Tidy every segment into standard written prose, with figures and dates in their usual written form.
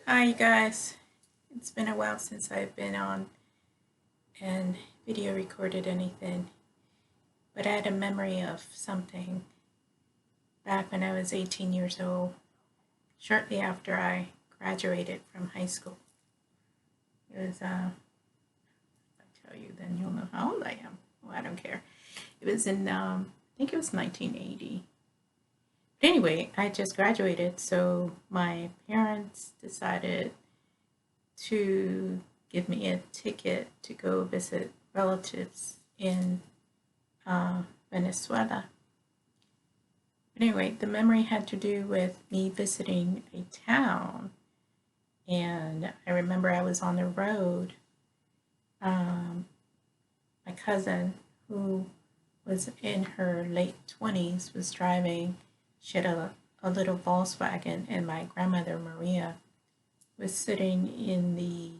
Hi, you guys. It's been a while since I've been on and video recorded anything, but I had a memory of something back when I was 18 years old, shortly after I graduated from high school. It was, if I tell you, then you'll know how old I am. Well, I don't care. It was in, I think it was 1980. But anyway, I just graduated, so my parents decided to give me a ticket to go visit relatives in Venezuela. But anyway, the memory had to do with me visiting a town, and I remember I was on the road. My cousin, who was in her late 20s, was driving. She had a little Volkswagen, and my grandmother, Maria, was sitting in the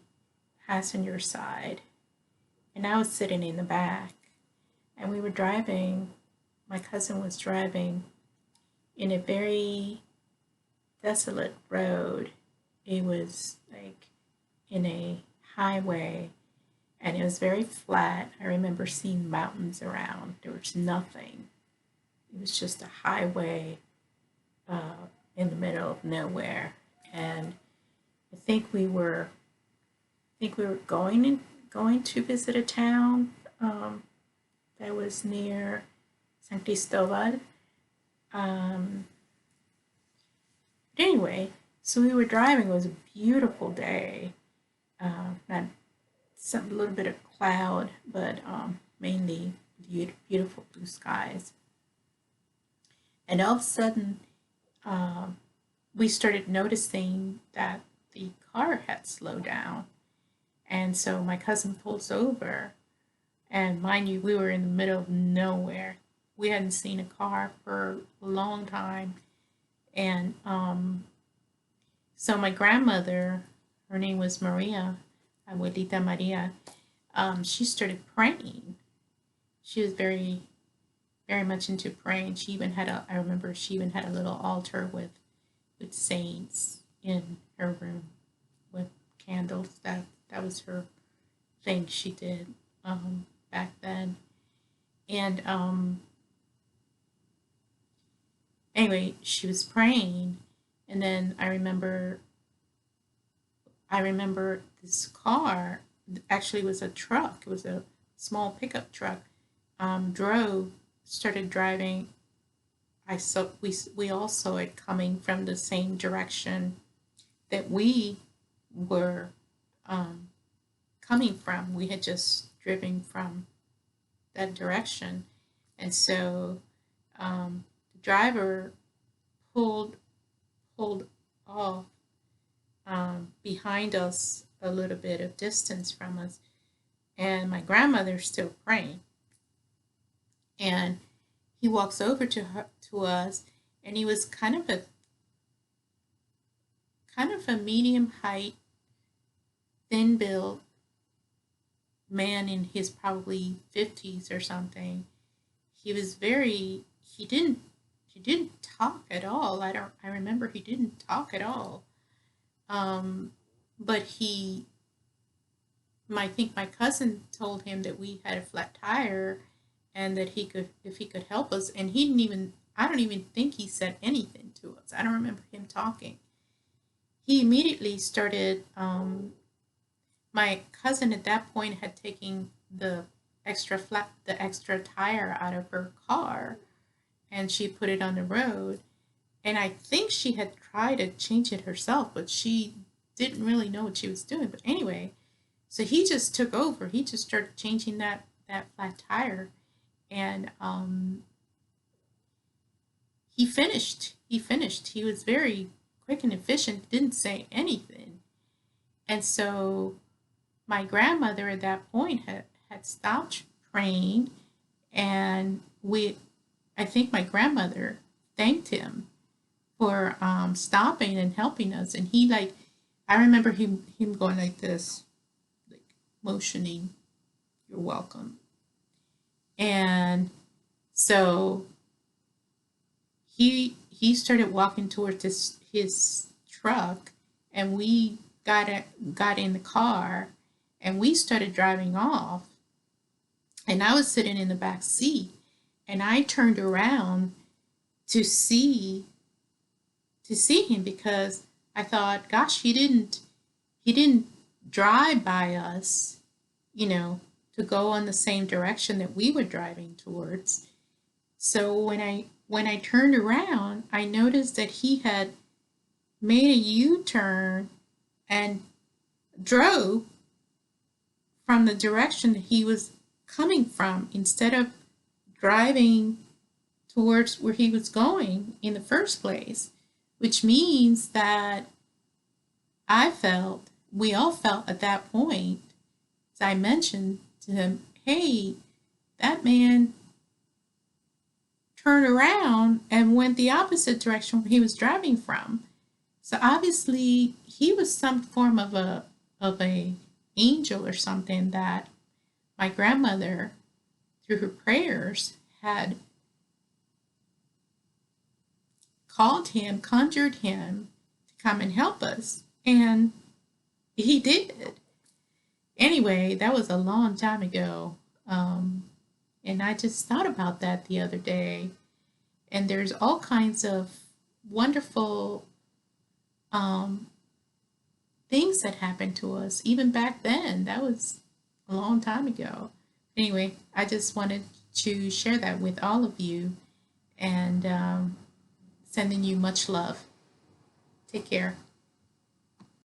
passenger side, and I was sitting in the back. And we were driving, my cousin was driving in a very desolate road. It was like in a highway, and it was very flat. I remember seeing mountains around. There was nothing. It was just a highway in the middle of nowhere. And I think we were going to visit a town that was near San Cristobal. But anyway, so we were driving. It was a beautiful day. Not some little bit of cloud, but mainly beautiful blue skies. And all of a sudden, we started noticing that the car had slowed down. And so my cousin pulls over, and mind you, we were in the middle of nowhere. We hadn't seen a car for a long time. And so my grandmother, her name was Maria, abuelita Maria, she started praying. She was very, very much into praying. She even had I remember she even had a little altar with saints in her room with candles. That was her thing she did back then. And anyway, she was praying, and then I remember this car actually was a truck. It was a small pickup truck. Started driving. We all saw it coming from the same direction that we were coming from. We had just driven from that direction, and so the driver pulled pulled off behind us a little bit of distance from us, and my grandmother's still praying. And he walks over to us, and he was kind of a medium height, thin built man in his probably 50s or something. He was very he didn't talk at all. I remember he didn't talk at all. But I think my cousin told him that we had a flat tire, and that if he could help us. And he didn't even, I don't even think he said anything to us. I don't remember him talking. He immediately started, my cousin at that point had taken the extra tire out of her car, and she put it on the road. And I think she had tried to change it herself, but she didn't really know what she was doing. But anyway, so he just took over. He just started changing that flat tire, and he finished. He finished. He was very quick and efficient. Didn't say anything. And so my grandmother at that point had stopped praying, and I think my grandmother thanked him for stopping and helping us. And he, like, I remember him going like this, like motioning, "You're welcome." And so he started walking towards his truck, and we got in the car and we started driving off, and I was sitting in the back seat, and I turned around to see him because I thought, gosh, he didn't drive by us, you know, to go on the same direction that we were driving towards. So when I turned around, I noticed that he had made a U-turn and drove from the direction that he was coming from instead of driving towards where he was going in the first place, which means that we all felt at that point, as I mentioned to him, hey, that man turned around and went the opposite direction where he was driving from. So obviously he was some form of a angel or something that my grandmother, through her prayers, had called him, conjured him to come and help us. And he did. Anyway, that was a long time ago. And I just thought about that the other day. And there's all kinds of wonderful things that happened to us even back then. That was a long time ago. Anyway, I just wanted to share that with all of you, and sending you much love. Take care.